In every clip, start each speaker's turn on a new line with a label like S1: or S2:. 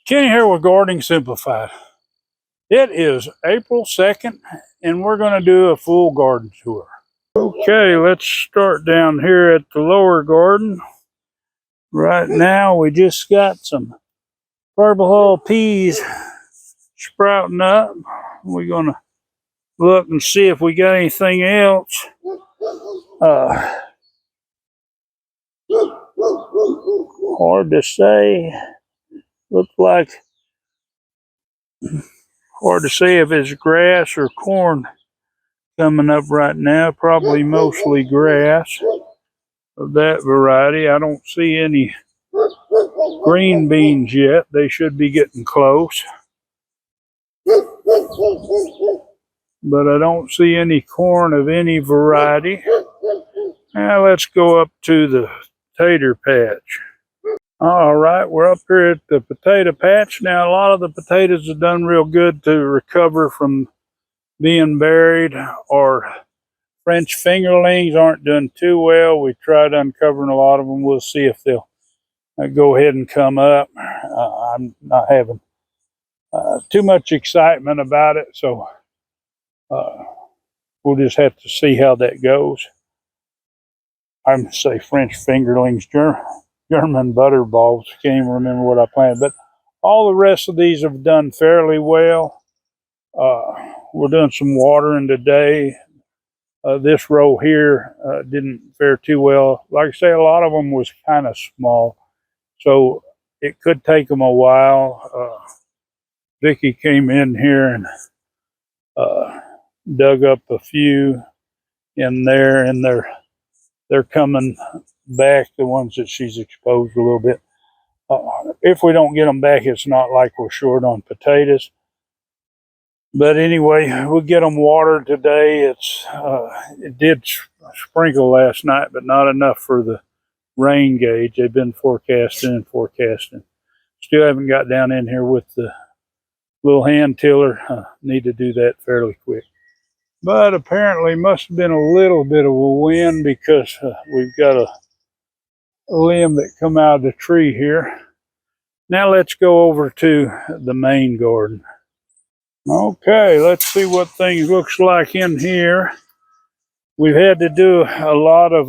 S1: Kenny here with Gardening Simplified. It is April 2nd, and we're going to do a full garden tour. Okay, let's start down here at the lower garden. Right now, we just got some Purple Hull peas sprouting up. We're going to look and see if we got anything else. Hard to say. Looks like hard to say if it's grass or corn coming up right now. Probably mostly grass of that variety. I don't see any green beans yet. They should be getting close. But I don't see any corn of any variety. Now let's go up to the tater patch. All right, we're up here at the potato patch. Now a lot of the potatoes have done real good to recover from being buried, or French fingerlings aren't doing too well. We tried uncovering a lot of them. We'll see if they'll go ahead and come up. I'm not having too much excitement about it, so we'll just have to see how that goes. I'm going to say French fingerlings, German butterballs. Can't even remember what I planted, but all the rest of these have done fairly well. We're doing some watering today. This row here didn't fare too well. Like I say, a lot of them was kind of small, so it could take them a while. Vicky came in here and dug up a few in there, and they're coming back, the ones that she's exposed a little bit. If we don't get them back, it's not like we're short on potatoes. But anyway, we'll get them watered today. It did sprinkle last night, but not enough for the rain gauge. They've been forecasting and forecasting. Still haven't got down in here with the little hand tiller. Need to do that fairly quick. But apparently must have been a little bit of a wind, because we've got a limb that come out of the tree here. Now let's go over to the main garden. Okay, let's see what things looks like in here. We've had to do a lot of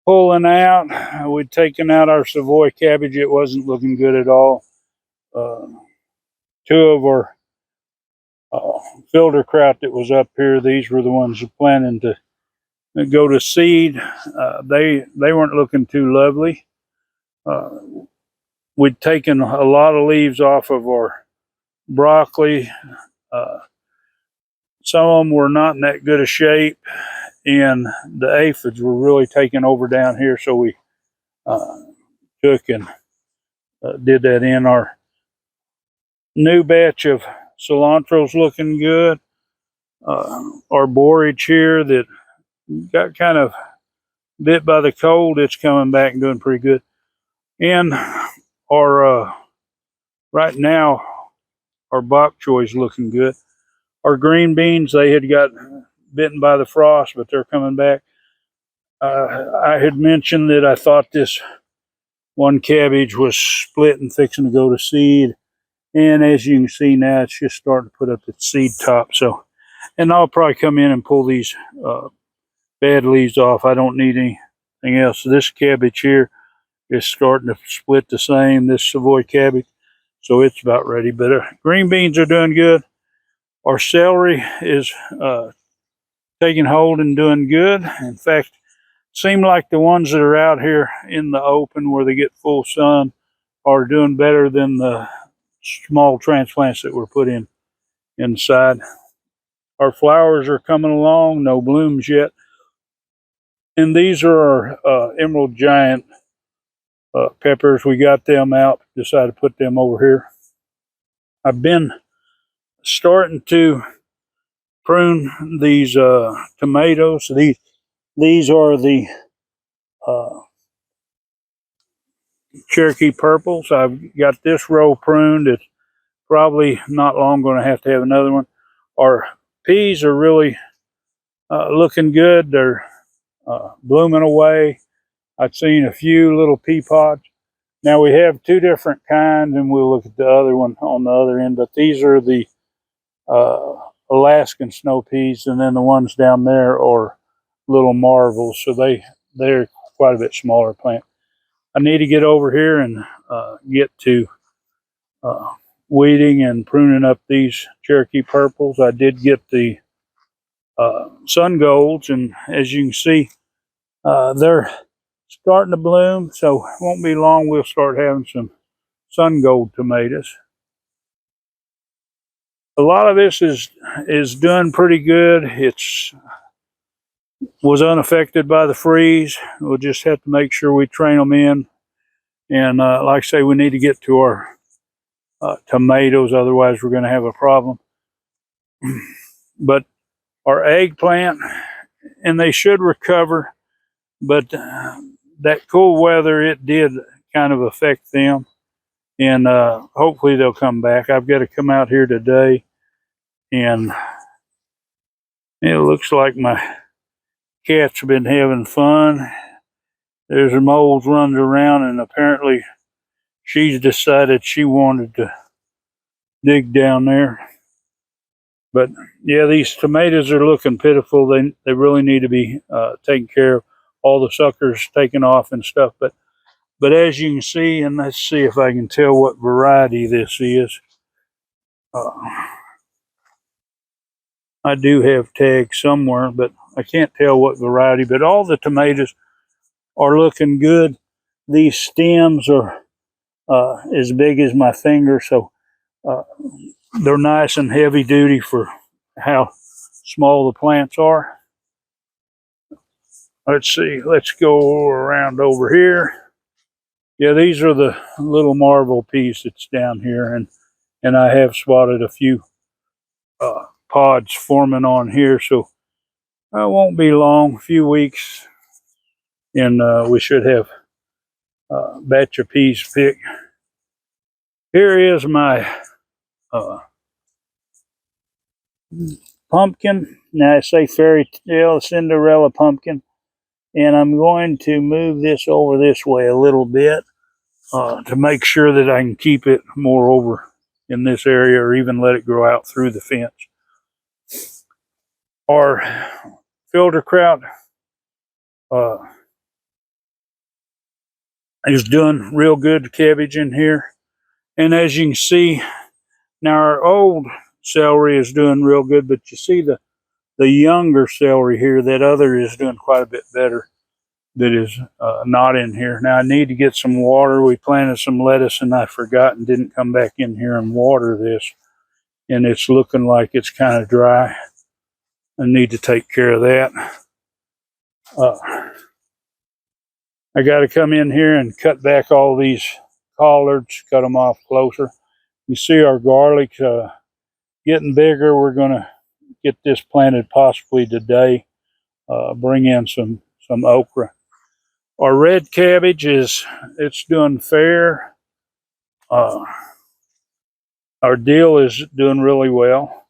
S1: pulling out. We'd taken out our Savoy cabbage. It wasn't looking good at all. Two of our Filderkraut that was up here, these were the ones planning to go to seed. They weren't looking too lovely. We'd taken a lot of leaves off of our broccoli. Some of them were not in that good a shape, and the aphids were really taking over down here, so we took and did that in. Our new batch of cilantro's looking good. Our borage here that got kind of bit by the cold, it's coming back and doing pretty good. And our right now, our bok choy is looking good. Our green beans, they had got bitten by the frost, but they're coming back. I had mentioned that I thought this one cabbage was split and fixing to go to seed. And as you can see now, it's just starting to put up its seed top. So, and I'll probably come in and pull these bad leaves off. I don't need anything else. So this cabbage here is starting to split the same, this Savoy cabbage. So it's about ready. But green beans are doing good. Our celery is taking hold and doing good. In fact, seem like the ones that are out here in the open where they get full sun are doing better than the small transplants that were put in inside. Our flowers are coming along, no blooms yet. And these are our Emerald Giant peppers. We got them out, decided to put them over here. I've been starting to prune these tomatoes. These are the Cherokee purples. I've got this row pruned. It's probably not long going to have another one. Our peas are really looking good. They're blooming away. I've seen a few little pea pods. Now we have two different kinds, and we'll look at the other one on the other end. But these are the Alaskan snow peas, and then the ones down there are little marvels. So they're quite a bit smaller plant. I need to get over here and get to weeding and pruning up these Cherokee purples. I did get the sun golds, and as you can see, they're starting to bloom. So it won't be long. We'll start having some sun gold tomatoes. A lot of this is done pretty good. It's was unaffected by the freeze. We'll just have to make sure we train them in. And like I say, we need to get to our tomatoes, otherwise we're going to have a problem. But our eggplant, and they should recover, but that cool weather, it did kind of affect them. And hopefully they'll come back. I've got to come out here today, and it looks like my cats have been having fun. There's a moles running around, and apparently she's decided she wanted to dig down there. But yeah, these tomatoes are looking pitiful. They really need to be taken care of. All the suckers taken off and stuff. But as you can see, and let's see if I can tell what variety this is. I do have tags somewhere, but I can't tell what variety. But all the tomatoes are looking good. These stems are as big as my finger, so they're nice and heavy duty for how small the plants are. Let's see, let's go around over here. Yeah, these are the little marvel peas that's down here, and I have spotted a few pods forming on here, so it won't be long, a few weeks, and we should have a batch of peas picked. Here is my pumpkin. Now I say fairy tale Cinderella pumpkin, and I'm going to move this over this way a little bit to make sure that I can keep it more over in this area, or even let it grow out through the fence. Our filterkraut is doing real good cabbage in here, and as you can see, now our old celery is doing real good, but you see the younger celery here, that other is doing quite a bit better, that is not in here. Now I need to get some water. We planted some lettuce and I forgot and didn't come back in here and water this, and it's looking like it's kind of dry. I need to take care of that. I got to come in here and cut back all these collards, cut them off closer. You see our garlic getting bigger. We're going to get this planted possibly today. Bring in some okra. Our red cabbage it's doing fair. Our dill is doing really well,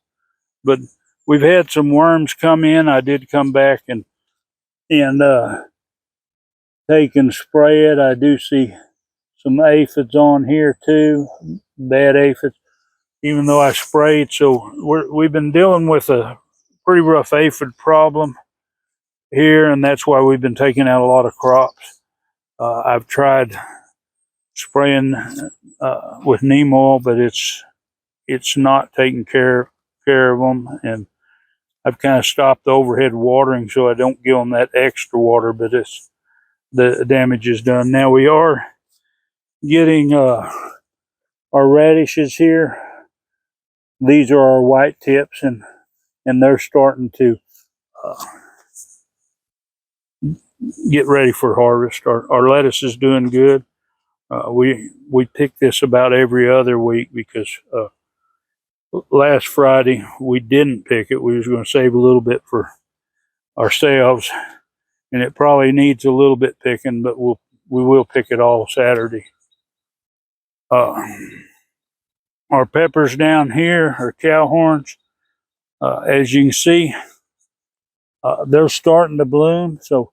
S1: but we've had some worms come in. I did come back and take and spray it. I do see some aphids on here too, bad aphids, even though I sprayed. So we've been dealing with a pretty rough aphid problem here, and that's why we've been taking out a lot of crops. I've tried spraying with neem oil, but it's not taking care of them, and I've kind of stopped the overhead watering so I don't give them that extra water, but the damage is done. Now we are getting our radishes here. These are our white tips, and they're starting to get ready for harvest. Our lettuce is doing good. We pick this about every other week because last Friday we didn't pick it. We was going to save a little bit for ourselves, and it probably needs a little bit picking, but we will pick it all Saturday. Our peppers down here are cow horns. As you can see, they're starting to bloom, so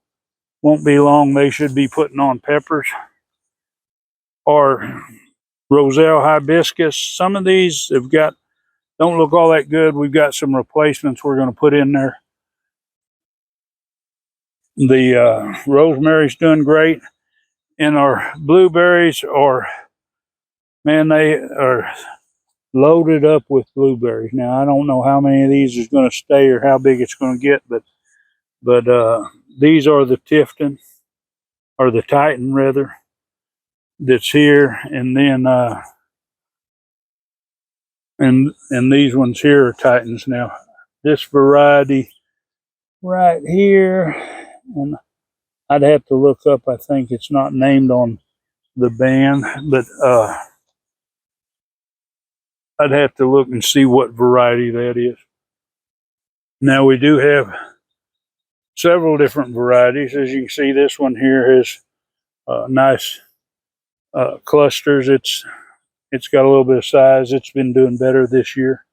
S1: won't be long. They should be putting on peppers. our Roselle hibiscus. Some of these have got don't look all that good. We've got some replacements we're going to put in there. The rosemary's doing great, and our blueberries are, man, they are loaded up with blueberries. Now I don't know how many of these is going to stay or how big it's going to get, but these are the Tifton, or the Titan rather, that's here, and then and these ones here are Titans. Now this variety right here, and I'd have to look up, I think it's not named on the band, but I'd have to look and see what variety that is. Now we do have several different varieties. As you can see, this one here has nice clusters. It's got a little bit of size. It's been doing better this year.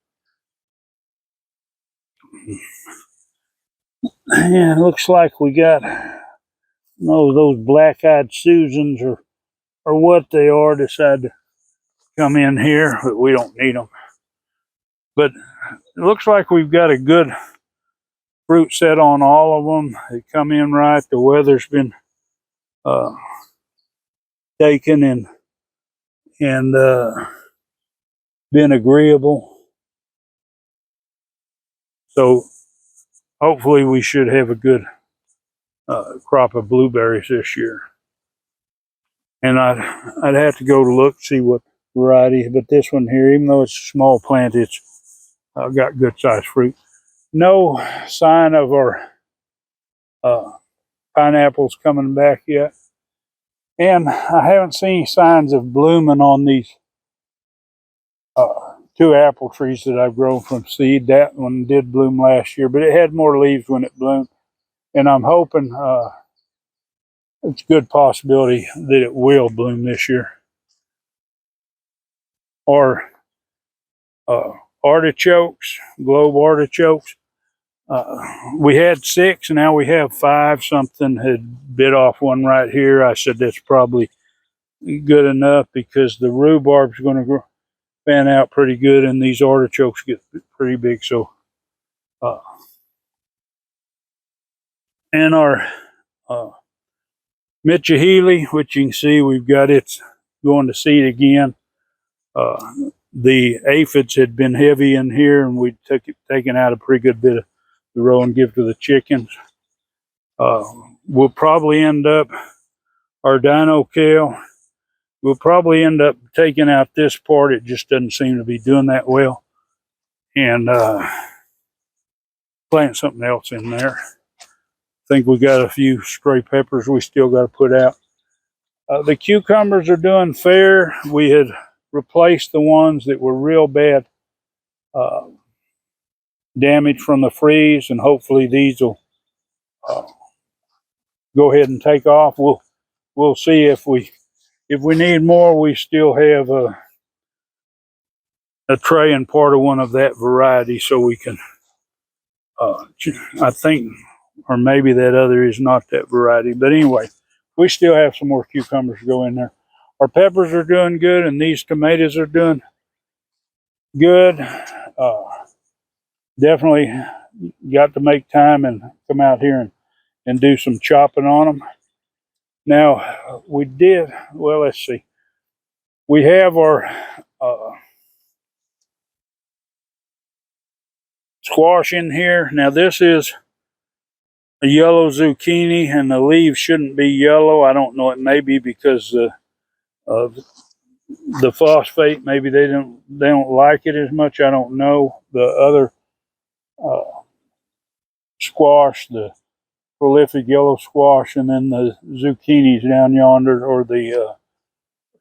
S1: And it looks like we got those black-eyed Susans or what they are decide to come in here, but we don't need them. But it looks like we've got a good fruit set on all of them. They come in right. The weather's been taken and been agreeable. So hopefully we should have a good crop of blueberries this year. And I'd have to go to look, see what variety, but this one here, even though it's a small plant, it's got good sized fruit. No sign of our pineapples coming back yet. And I haven't seen signs of blooming on these two apple trees that I've grown from seed. That one did bloom last year, but it had more leaves when it bloomed. And I'm hoping it's a good possibility that it will bloom this year. Or artichokes, globe artichokes. We had 6, and now we have 5. Something had bit off one right here. I said that's probably good enough because the rhubarb's going to fan out pretty good, and these artichokes get pretty big. So, and our Mitchahili, which you can see we've got it going to seed again. The aphids had been heavy in here, and we taken out a pretty good bit of the row and give to the chickens. We'll probably end up our dino kale. We'll probably end up taking out this part. It just doesn't seem to be doing that well, and plant something else in there. I think we got a few stray peppers we still got to put out. The cucumbers are doing fair. We had replaced the ones that were real bad damage from the freeze, and hopefully these will go ahead and take off. We'll see if we need more. We still have a tray and part of one of that variety, so we can I think, or maybe that other is not that variety, but anyway, we still have some more cucumbers to go in there. Our peppers are doing good, and these tomatoes are doing good. Definitely got to make time and come out here and do some chopping on them. Now, we did, well, let's see. We have our squash in here. Now, this is a yellow zucchini, and the leaves shouldn't be yellow. I don't know. It may be because of the phosphate. Maybe they don't like it as much. I don't know. The other squash, the prolific yellow squash, and then the zucchinis down yonder, or the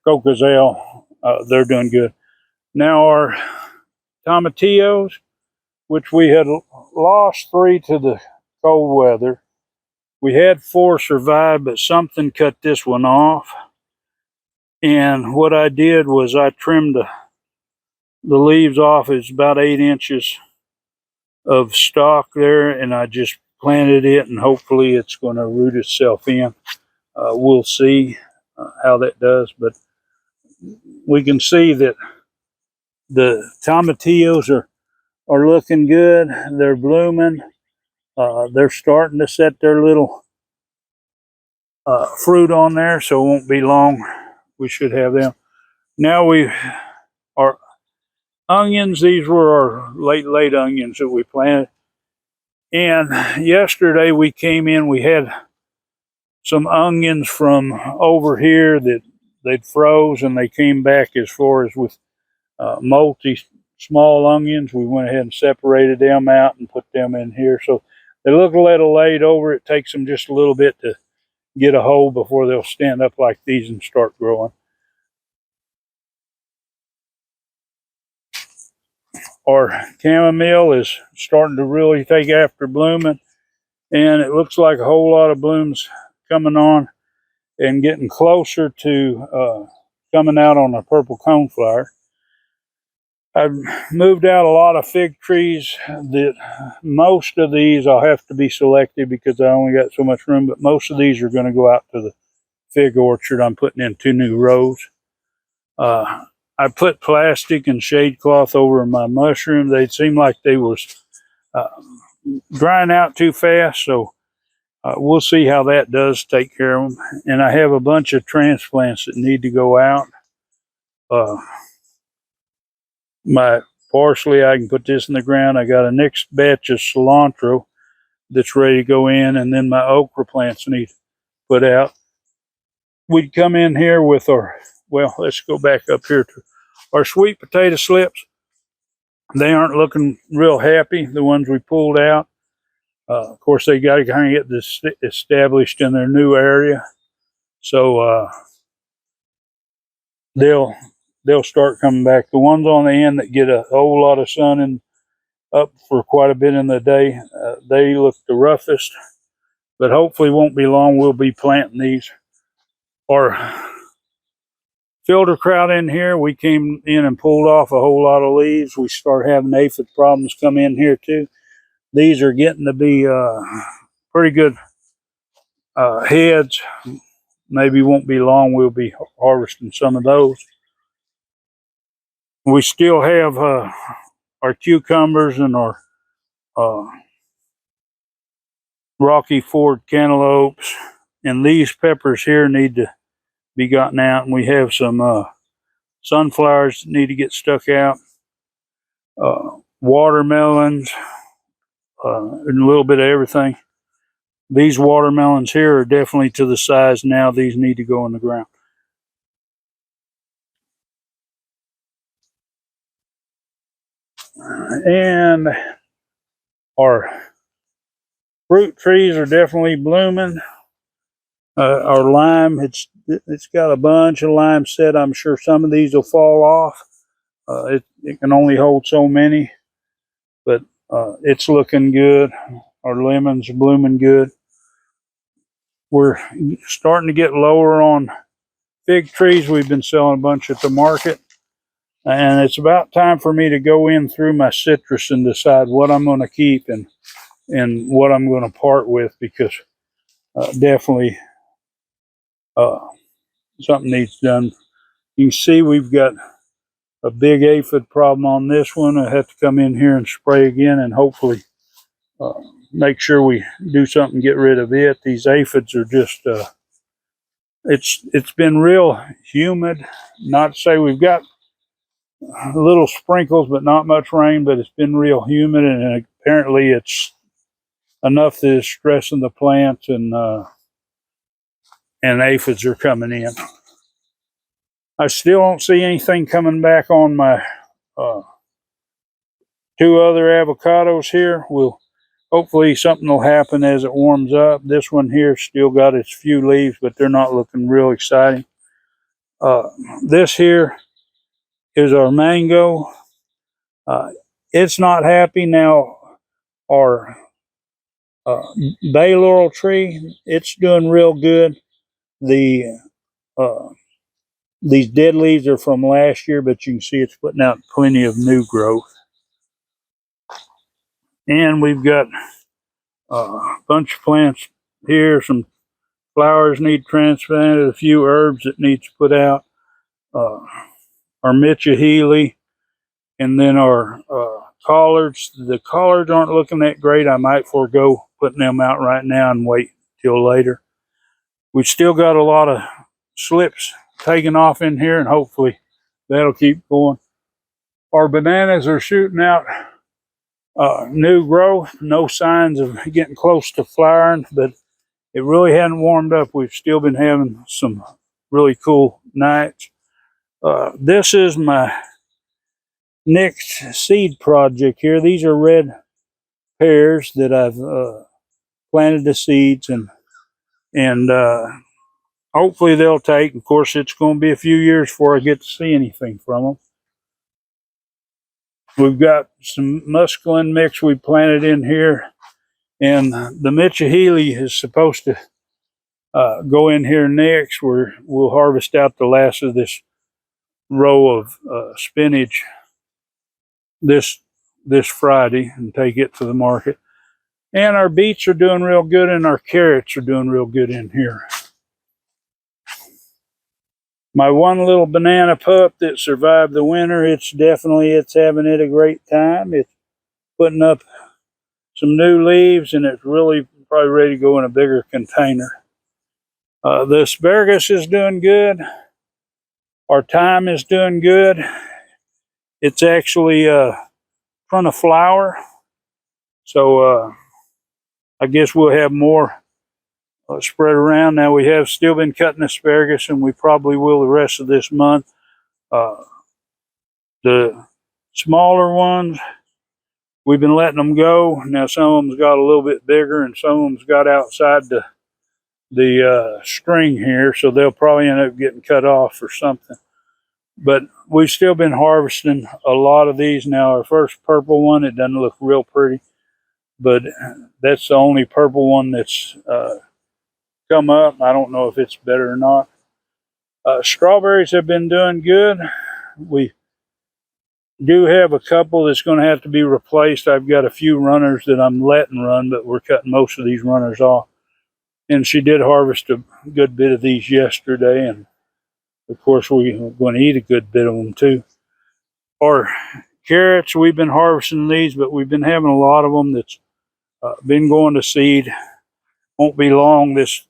S1: cocazelle, they're doing good. Now our tomatillos, which we had lost 3 to the cold weather. We had 4 survive, but something cut this one off. And what I did was I trimmed the leaves off. It's about 8 inches of stalk there, and I just planted it, and hopefully it's going to root itself in. We'll see how that does, but we can see that the tomatillos are looking good. They're blooming. They're starting to set their little fruit on there, so it won't be long. We should have them. Now our onions. These were our late onions that we planted. And yesterday we came in. We had some onions from over here that they'd froze, and they came back as far as with multi small onions. We went ahead and separated them out and put them in here. So they look a little laid over. It takes them just a little bit to get a hold before they'll stand up like these and start growing. Our chamomile is starting to really take after blooming, and it looks like a whole lot of blooms coming on and getting closer to coming out on a purple coneflower. I've moved out a lot of fig trees. That most of these I'll have to be selective because I only got so much room, but most of these are going to go out to the fig orchard. I'm putting in 2 new rows. I put plastic and shade cloth over my mushrooms. They seemed like they was drying out too fast, so we'll see how that does take care of them. And I have a bunch of transplants that need to go out. My parsley, I can put this in the ground. I got a next batch of cilantro that's ready to go in, and then my okra plants need put out. We'd come in here with our, well, let's go back up here to our sweet potato slips. They aren't looking real happy, the ones we pulled out. Of course, they got to kind of get this established in their new area. So they'll start coming back. The ones on the end that get a whole lot of sun and up for quite a bit in the day, they look the roughest. But hopefully won't be long. We'll be planting these. Our filter in here, we came in and pulled off a whole lot of leaves. We start having aphid problems come in here too. These are getting to be pretty good heads. Maybe won't be long. We'll be harvesting some of those. We still have our cucumbers and our Rocky Ford cantaloupes, and these peppers here need to be gotten out. And we have some sunflowers that need to get stuck out, watermelons, and a little bit of everything. These watermelons here are definitely to the size now. These need to go in the ground. And our fruit trees are definitely blooming. Our lime, it's got a bunch of lime set. I'm sure some of these will fall off. It can only hold so many, but it's looking good. Our lemons are blooming good. We're starting to get lower on fig trees. We've been selling a bunch at the market, and it's about time for me to go in through my citrus and decide what I'm going to keep and what I'm going to part with, because definitely something needs done. You can see we've got a big aphid problem on this one. I have to come in here and spray again and hopefully make sure we do something to get rid of it. These aphids are just it's been real humid. Not to say we've got little sprinkles, but not much rain, but it's been real humid, and apparently it's enough that it's stressing the plants, and aphids are coming in. I still don't see anything coming back on my 2 other avocados here. Hopefully something will happen as it warms up. This one here still got its few leaves, but they're not looking real exciting. This here is our mango. It's not happy now. Our bay laurel tree, it's doing real good. These dead leaves are from last year, but you can see it's putting out plenty of new growth. And we've got a bunch of plants here. Some flowers need transplanted, a few herbs that needs put out. our Mitchell Healy, and then our collards. The collards aren't looking that great. I might forego putting them out right now and wait till later. We've still got a lot of slips taking off in here, and hopefully that'll keep going. Our bananas are shooting out new growth, no signs of getting close to flowering, but it really hadn't warmed up. We've still been having some really cool nights. This is my next seed project here. These are red pears that I've planted the seeds, and hopefully they'll take. Of course, it's going to be a few years before I get to see anything from them. We've got some mesclun mix we planted in here, and the Mitchell Healy is supposed to go in here next, where we'll harvest out the last of this row of spinach this Friday and take it to the market. And our beets are doing real good, and our carrots are doing real good in here. My one little banana pup that survived the winter, it's having it a great time. It's putting up some new leaves, and it's really probably ready to go in a bigger container. The asparagus is doing good. Our thyme is doing good. It's actually front of flower, so I guess we'll have more spread around. Now, we have still been cutting asparagus, and we probably will the rest of this month. The smaller ones, we've been letting them go. Now, some of them's got a little bit bigger, and some of them's got outside the string here, so they'll probably end up getting cut off or something. But we've still been harvesting a lot of these. Now, our first purple one, it doesn't look real pretty, but that's the only purple one that's come up. I don't know if it's better or not. Strawberries have been doing good. We do have a couple that's going to have to be replaced. I've got a few runners that I'm letting run, but we're cutting most of these runners off. And she did harvest a good bit of these yesterday, and of course we're going to eat a good bit of them too. Our carrots, we've been harvesting these, but we've been having a lot of them that's been going to seed. Won't be long. This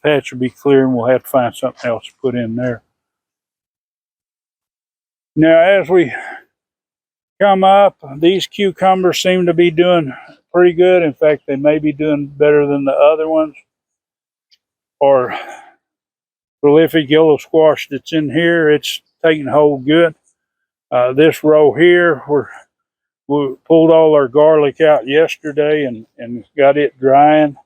S1: patch will be clear, and we'll have to find something else to put in there. Now, as we come up, these cucumbers seem to be doing pretty good. In fact, they may be doing better than the other ones. Our prolific yellow squash that's in here, it's taking hold good. This row here, we pulled all our garlic out yesterday and got it drying.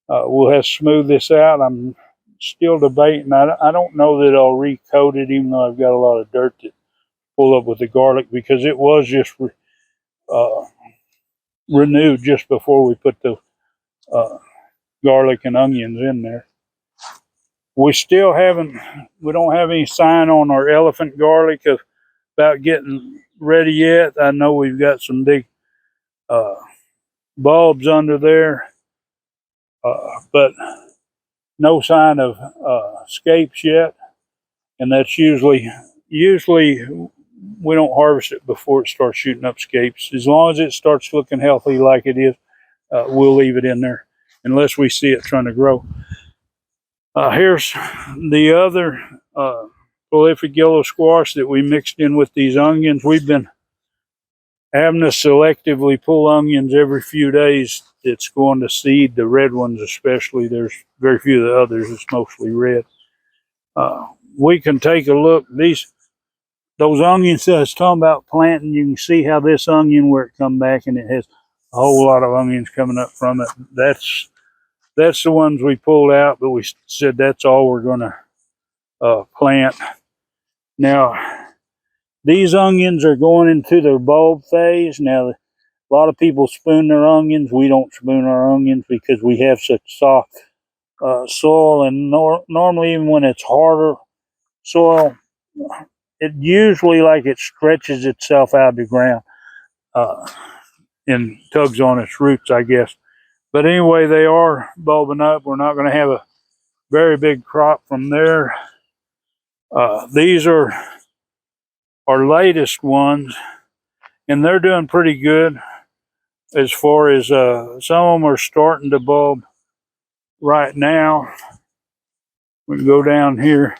S1: We'll have to smooth this out. I'm still debating. I don't know that I'll recoat it, even though I've got a lot of dirt to pull up with the garlic, because it was just renewed just before we put the garlic and onions in there. We don't have any sign on our elephant garlic about getting ready yet. I know we've got some big bulbs under there, but no sign of scapes yet. And that's usually we don't harvest it before it starts shooting up scapes. As long as it starts looking healthy like it is, we'll leave it in there unless we see it trying to grow. Here's the other prolific yellow squash that we mixed in with these onions. We've been having to selectively pull onions every few days. It's going to seed, the red ones especially. There's very few of the others. It's mostly red. We can take a look. Those onions that I was talking about planting, you can see how this onion, where it come back, and it has a whole lot of onions coming up from it. That's the ones we pulled out, but we said that's all we're going to plant. Now, these onions are going into their bulb phase. Now, a lot of people spoon their onions. We don't spoon our onions because we have such soft soil, and normally even when it's harder soil, it usually it stretches itself out of the ground and tugs on its roots, I guess. But anyway, they are bulbing up. We're not going to have a very big crop from there. These are our latest ones, and they're doing pretty good as far as some of them are starting to bulb right now. We can go down here.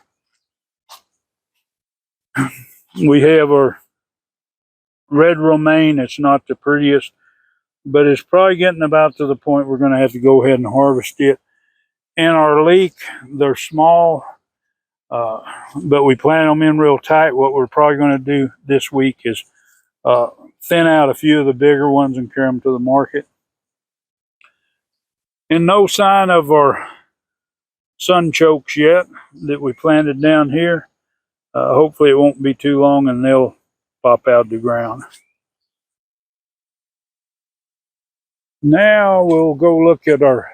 S1: We have our red romaine. It's not the prettiest, but it's probably getting about to the point we're going to have to go ahead and harvest it. And our leek, they're small, but we plant them in real tight. What we're probably going to do this week is thin out a few of the bigger ones and carry them to the market. And no sign of our sunchokes yet that we planted down here. Hopefully it won't be too long and they'll pop out of the ground. Now we'll go look at our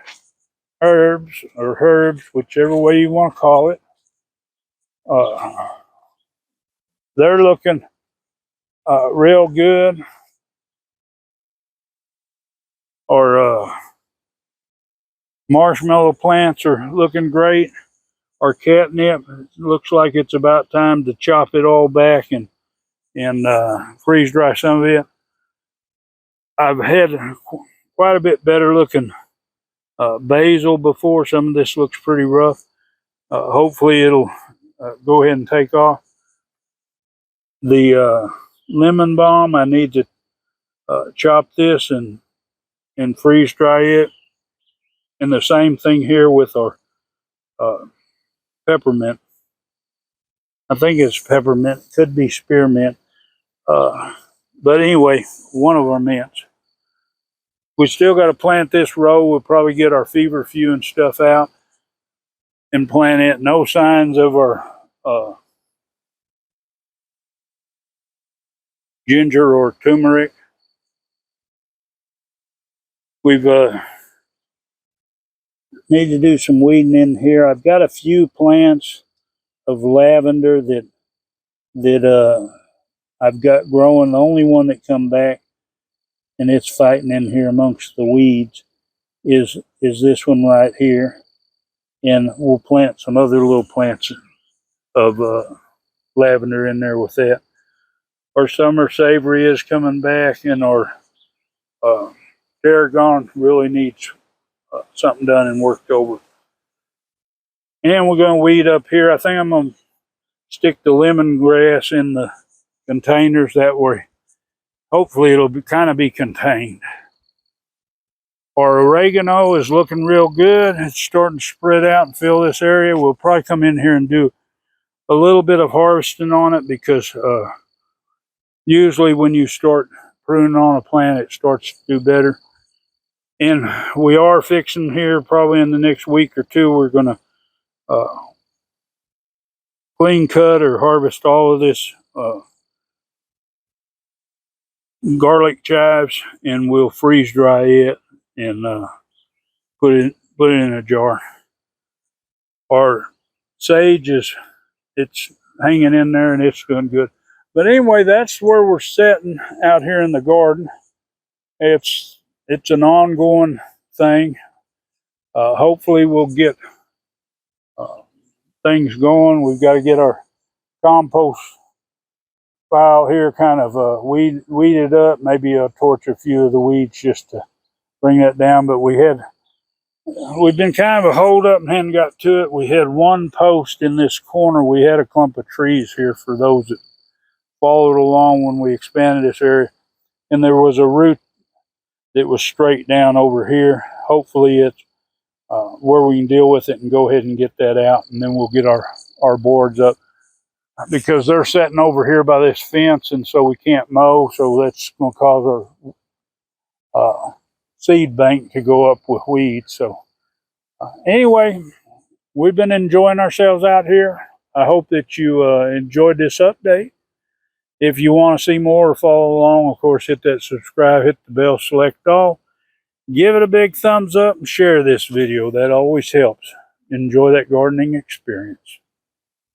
S1: herbs, or herbs, whichever way you want to call it. They're looking real good. Our marshmallow plants are looking great. Our catnip looks like it's about time to chop it all back and freeze dry some of it. I've had quite a bit better looking basil before. Some of this looks pretty rough. Hopefully it'll go ahead and take off. The lemon balm, I need to chop this and freeze dry it. And the same thing here with our peppermint. I think it's peppermint, could be spearmint. But anyway, one of our mints. We still got to plant this row. We'll probably get our feverfew and stuff out and plant it. No signs of our ginger or turmeric. We've need to do some weeding in here. I've got a few plants of lavender that I've got growing. The only one that come back and it's fighting in here amongst the weeds is this one right here. And we'll plant some other little plants of lavender in there with that. Our summer savory is coming back, and our tarragon really needs something done and worked over. And we're going to weed up here. I think I'm going to stick the lemongrass in the containers. That way, hopefully it'll kind of be contained. Our oregano is looking real good. It's starting to spread out and fill this area. We'll probably come in here and do a little bit of harvesting on it, because usually when you start pruning on a plant, it starts to do better. And we are fixing here, probably in the next week or two, we're going to clean cut or harvest all of this garlic chives, and we'll freeze dry it and put it in a jar. Our sage it's hanging in there and it's doing good. But anyway, that's where we're sitting out here in the garden. It's an ongoing thing. Hopefully we'll get things going. We've got to get our compost pile here kind of weeded up. Maybe I'll torch a few of the weeds just to bring that down. But we've been kind of a hold up and hadn't got to it. We had one post in this corner. We had a clump of trees here for those that followed along when we expanded this area. And there was a root that was straight down over here. Hopefully it's where we can deal with it and go ahead and get that out. And then we'll get our boards up, because they're sitting over here by this fence, and so we can't mow. So that's going to cause our seed bank to go up with weeds. So anyway, we've been enjoying ourselves out here. I hope that you enjoyed this update. If you want to see more or follow along, of course, hit that subscribe, hit the bell, select all. Give it a big thumbs up and share this video. That always helps. Enjoy that gardening experience.